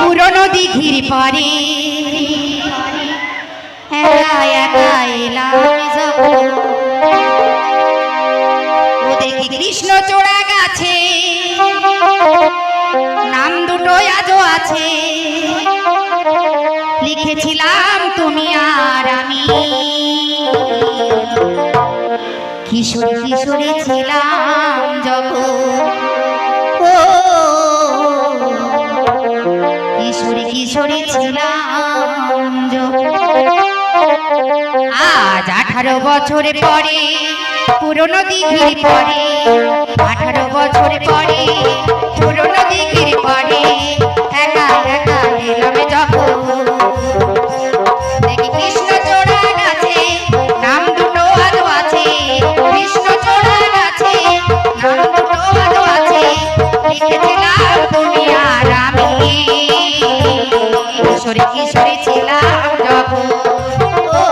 পুরনো দিঘির পারে একা একা এলাম যখন ও দেখি কৃষ্ণচূড়া গাছে নাম দুটো আজও আছে লিখেছিলাম তুমি আর আমি কিশোরী কিশোরী ছিলাম যখন ও কিশোরী কিশোরী ছিলাম যখন আজ 18 বছর পরে পুরনো দিঘির পরে 18 বছর পরে পুরনো দিঘির পরে একা একা এলাম যখন দেখি কৃষ্ণচূড়া গাছে নাম দুটো আজও আছে কৃষ্ণচূড়া গাছে নাম দুটো আজও আছে লিখেছিলাম তুমি আর আমি কিশোরী কিশোরী ছিলাম যখন ও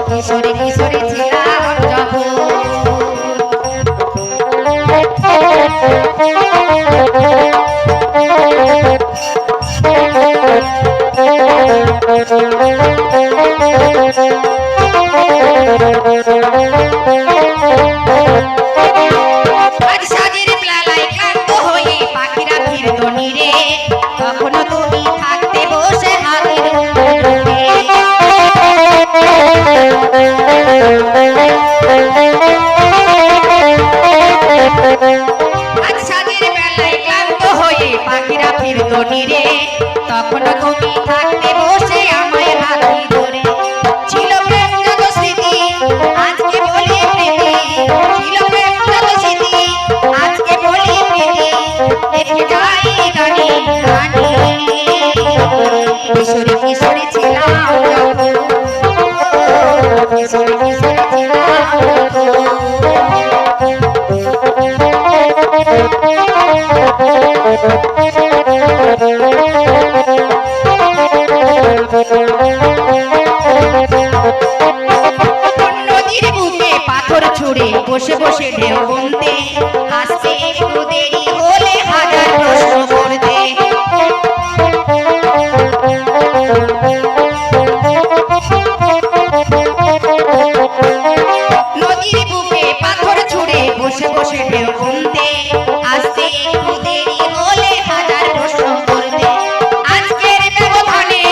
কিশোরী কিশোরী ছিলাম যখন আজ সাজের প্লালায় ক্লান্ত হয়ে পাখিরা ফিরত নিরে তখনও তুমি থাকতে বসে হাতের মুঠোয় আজ সাজের বেলায় ক্লান্ত হয়ে পাখিরা ফিরত নিরে তখনও তুমি থাকতে বসে আমায় হাতে ধরে ছিল প্রেম যত স্মৃতি আজকে বলি প্রীতি ছিল প্রেম যত স্মৃতি আজকে বলি প্রীতি দেখে যাই গানে গানে কিশোরী কিশোরী ছিলাম যখন কিশোরী কিশোরী ছিলাম নদীর বুকে পাথর ছুঁড়ে বসে বসে ঢেউ গুনতে আসতে একটু দেরি হলে হাজার প্রশ্ন করতে নদীর বুকে পাথর ছুঁড়ে বসে বসে ঢেউ গুনতে আসতে একটু দেরি হলে হাজার প্রশ্ন করতে আজকের ব্যবধানে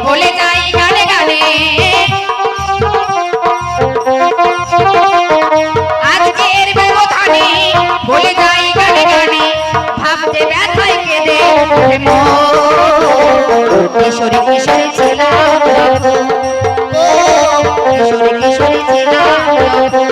বলে যাই গানে গানে আজকের ব্যবধানে বলে যাই গানে গানে ভাবতে ব্যথায় কেঁদে কিশোরী কিশোরী ছিলাম যখন ও কিশোরী কিশোরী ছিলাম যখন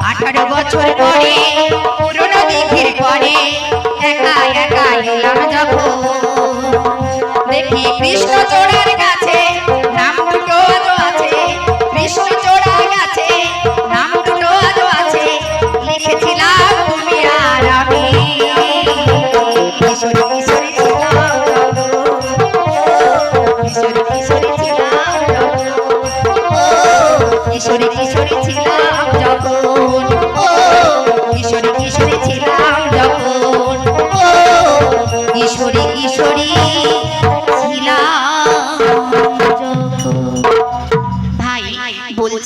আঠারো বছর পরে পুরনো দিঘির পরে একা একা এলাম যখন দেখি কৃষ্ণচূড়ার গাছে নাম দুটো আজও আছে কৃষ্ণচূড়া গাছে নাম দুটো আজও আছে লিখেছিলাম তুমি আর আমি কিশোরী কিশোরী ছিলাম যখন কিশোরী কিশোরী ছিলাম যখন ও কিশোরী